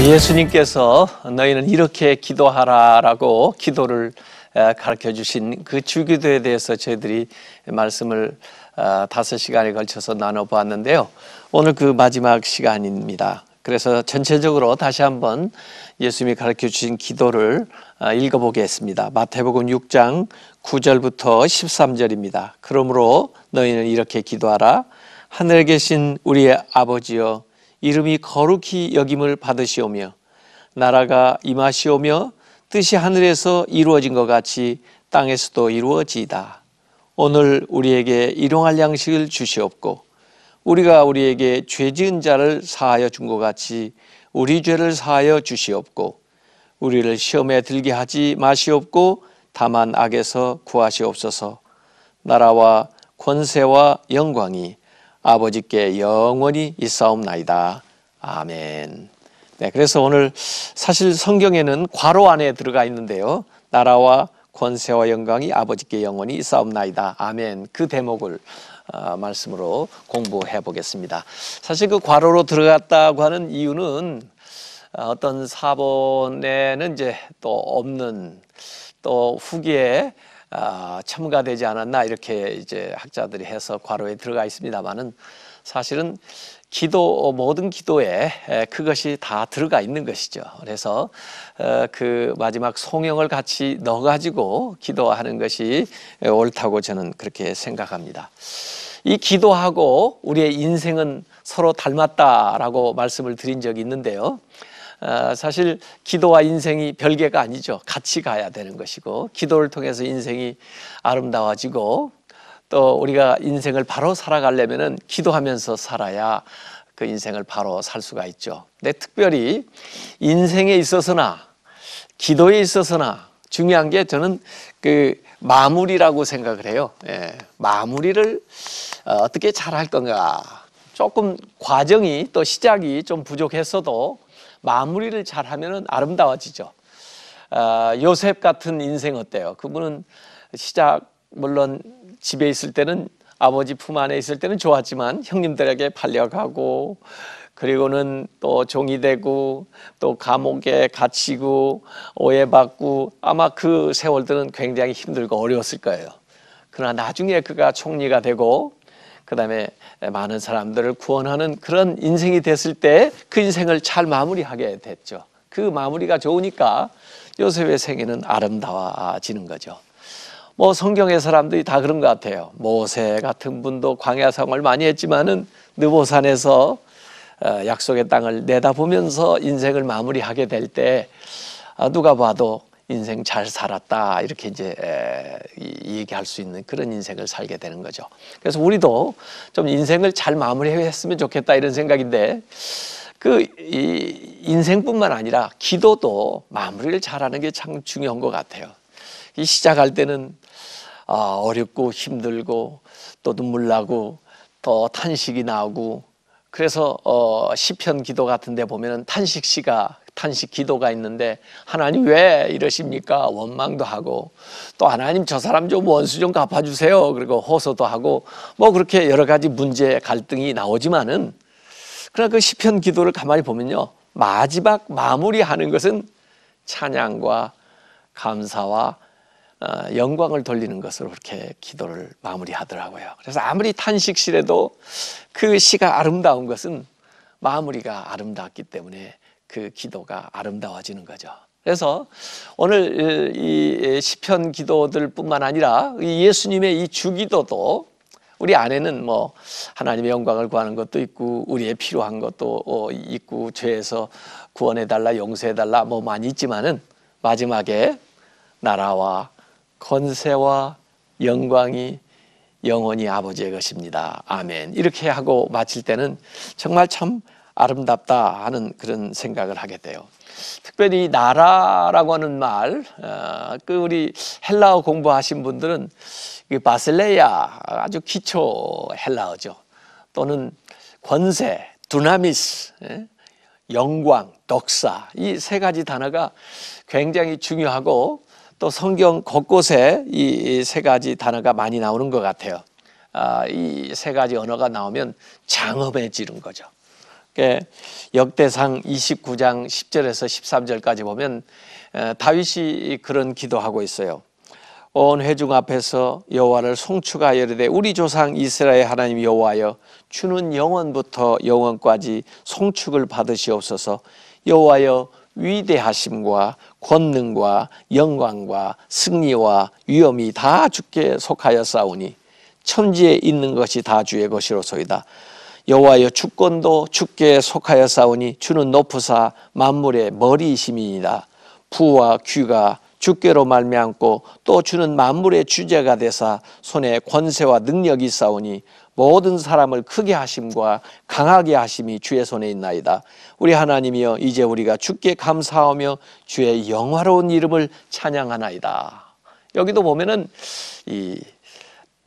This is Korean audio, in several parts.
예수님께서 너희는 이렇게 기도하라라고 기도를 가르쳐 주신 그 주기도에 대해서 저희들이 말씀을 5시간에 걸쳐서 나눠보았는데요. 오늘 그 마지막 시간입니다. 그래서 전체적으로 다시 한번 예수님이 가르쳐 주신 기도를 읽어보겠습니다. 마태복음 6장 9절부터 13절입니다. 그러므로 너희는 이렇게 기도하라. 하늘에 계신 우리의 아버지여, 이름이 거룩히 여김을 받으시오며 나라가 임하시오며 뜻이 하늘에서 이루어진 것 같이 땅에서도 이루어지이다. 오늘 우리에게 일용할 양식을 주시옵고 우리가 우리에게 죄 지은 자를 사하여 준 것 같이 우리 죄를 사하여 주시옵고 우리를 시험에 들게 하지 마시옵고 다만 악에서 구하시옵소서. 나라와 권세와 영광이 아버지께 영원히 있사옵나이다. 아멘. 네, 그래서 오늘 사실 성경에는 괄호 안에 들어가 있는데요. 나라와 권세와 영광이 아버지께 영원히 있사옵나이다. 아멘. 그 대목을 말씀으로 공부해 보겠습니다. 사실 그 괄호로 들어갔다고 하는 이유는 어떤 사본에는 이제 또 없는, 또 후기에 첨가되지 않았나 이렇게 이제 학자들이 해서 괄호에 들어가 있습니다만은 사실은 모든 기도에 그것이 다 들어가 있는 것이죠. 그래서 그 마지막 송영을 같이 넣어가지고 기도하는 것이 옳다고 저는 그렇게 생각합니다. 이 기도하고 우리의 인생은 서로 닮았다라고 말씀을 드린 적이 있는데요. 사실 기도와 인생이 별개가 아니죠. 같이 가야 되는 것이고, 기도를 통해서 인생이 아름다워지고, 또 우리가 인생을 바로 살아가려면은 기도하면서 살아야 그 인생을 바로 살 수가 있죠. 근데 특별히 인생에 있어서나 기도에 있어서나 중요한 게 저는 그 마무리라고 생각을 해요. 마무리를 어떻게 잘 할 건가. 조금 과정이 또 시작이 좀 부족했어도 마무리를 잘하면 아름다워지죠. 요셉 같은 인생 어때요? 그분은 시작 물론 집에 있을 때는 아버지 품 안에 있을 때는 좋았지만 형님들에게 팔려가고 그리고는 또 종이 되고 또 감옥에 갇히고 오해받고 아마 그 세월들은 굉장히 힘들고 어려웠을 거예요. 그러나 나중에 그가 총리가 되고 그 다음에 많은 사람들을 구원하는 그런 인생이 됐을 때 그 인생을 잘 마무리하게 됐죠. 그 마무리가 좋으니까 요셉의 생애는 아름다워지는 거죠. 뭐 성경의 사람들이 다 그런 것 같아요. 모세 같은 분도 광야 생활을 많이 했지만은 느보산에서 약속의 땅을 내다보면서 인생을 마무리하게 될 때 누가 봐도 인생 잘 살았다 이렇게 이제 얘기할 수 있는 그런 인생을 살게 되는 거죠. 그래서 우리도 좀 인생을 잘 마무리했으면 좋겠다 이런 생각인데 이 인생뿐만 아니라 기도도 마무리를 잘하는 게 참 중요한 것 같아요. 이 시작할 때는 어렵고 힘들고 또 눈물 나고 또 탄식이 나오고 그래서 시편 기도 같은 데 보면은 탄식 기도가 있는데 하나님 왜 이러십니까? 원망도 하고 또 하나님 저 사람 좀 원수 좀 갚아주세요. 그리고 호소도 하고 뭐 그렇게 여러 가지 문제 갈등이 나오지만은 그러나 그 시편 기도를 가만히 보면요. 마지막 마무리하는 것은 찬양과 감사와 영광을 돌리는 것으로 그렇게 기도를 마무리하더라고요. 그래서 아무리 탄식시라도 그 시가 아름다운 것은 마무리가 아름답기 때문에 그 기도가 아름다워지는 거죠. 그래서 오늘 이 시편 기도들 뿐만 아니라 예수님의 이 주기도도 우리 안에는 뭐 하나님의 영광을 구하는 것도 있고 우리의 필요한 것도 있고 죄에서 구원해달라 용서해달라 뭐 많이 있지만은 마지막에 나라와 권세와 영광이 영원히 아버지의 것입니다. 아멘. 이렇게 하고 마칠 때는 정말 참 아름답다 하는 그런 생각을 하게 돼요. 특별히 나라라고 하는 말, 우리 헬라어 공부하신 분들은 바실레야 아주 기초 헬라어죠. 또는 권세, 두나미스, 영광, 독사 이 세 가지 단어가 굉장히 중요하고 또 성경 곳곳에 이 세 가지 단어가 많이 나오는 것 같아요. 이 세 가지 언어가 나오면 장엄해지는 거죠. 역대상 29장 10절에서 13절까지 보면 다윗이 그런 기도하고 있어요. 온 회중 앞에서 여호와를 송축하여 이르되 우리 조상 이스라엘 하나님 여호와여 주는 영원부터 영원까지 송축을 받으시옵소서. 여호와여 위대하심과 권능과 영광과 승리와 위엄이 다 주께 속하였사오니 천지에 있는 것이 다 주의 것이로소이다. 여호와여 주권도 주께 속하였사오니 주는 높으사 만물의 머리이심이니이다. 부와 귀가 주께로 말미암고 또 주는 만물의 주제가 되사 손에 권세와 능력이 있사오니 모든 사람을 크게 하심과 강하게 하심이 주의 손에 있나이다. 우리 하나님이여 이제 우리가 주께 감사하며 주의 영화로운 이름을 찬양하나이다. 여기도 보면은 이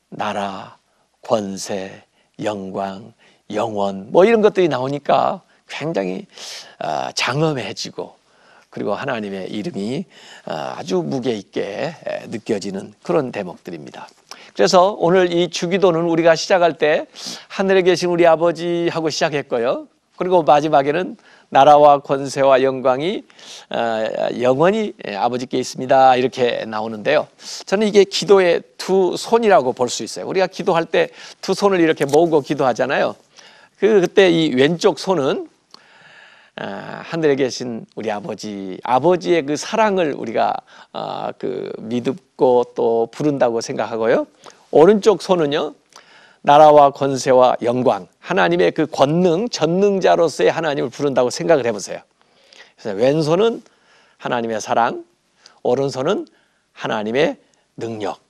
나라, 권세, 영광, 영원 뭐 이런 것들이 나오니까 굉장히 장엄해지고 그리고 하나님의 이름이 아주 무게 있게 느껴지는 그런 대목들입니다. 그래서 오늘 이 주기도는 우리가 시작할 때 하늘에 계신 우리 아버지 하고 시작했고요. 그리고 마지막에는 나라와 권세와 영광이 영원히 아버지께 있습니다 이렇게 나오는데요. 저는 이게 기도의 두 손이라고 볼 수 있어요. 우리가 기도할 때 두 손을 이렇게 모으고 기도하잖아요. 그때 이 왼쪽 손은 하늘에 계신 우리 아버지의 그 사랑을 우리가 믿고 또 부른다고 생각하고요. 오른쪽 손은요, 나라와 권세와 영광, 하나님의 그 권능, 전능자로서의 하나님을 부른다고 생각을 해보세요. 그래서 왼손은 하나님의 사랑, 오른손은 하나님의 능력.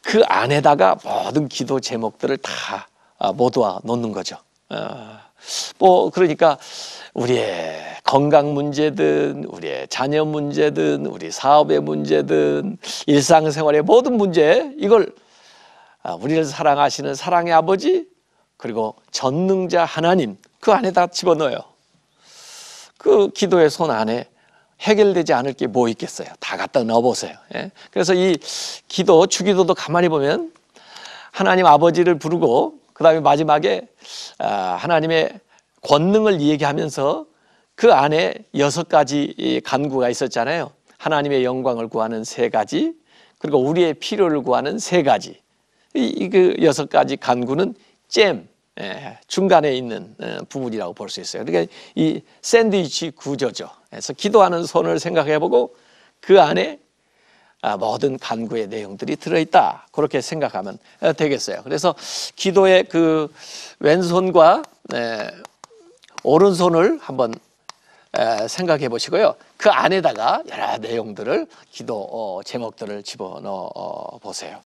그 안에다가 모든 기도 제목들을 다 모두와 놓는 거죠. 그러니까 우리의 건강 문제든 우리의 자녀 문제든 우리 사업의 문제든 일상생활의 모든 문제, 이걸 우리를 사랑하시는 사랑의 아버지 그리고 전능자 하나님 그 안에다 집어넣어요. 그 기도의 손 안에 해결되지 않을 게 뭐 있겠어요. 다 갖다 넣어보세요. 그래서 이 주기도도 가만히 보면 하나님 아버지를 부르고 그 다음에 마지막에 하나님의 권능을 얘기하면서 그 안에 6가지 간구가 있었잖아요. 하나님의 영광을 구하는 3가지, 그리고 우리의 필요를 구하는 3가지. 그 6가지 간구는 중간에 있는 부분이라고 볼 수 있어요. 그러니까 이 샌드위치 구조죠. 그래서 기도하는 손을 생각해보고 그 안에 모든 간구의 내용들이 들어있다. 그렇게 생각하면 되겠어요. 그래서 기도의 그 왼손과 오른손을 한번 생각해 보시고요. 그 안에다가 여러 내용들을 기도 제목들을 집어넣어 보세요.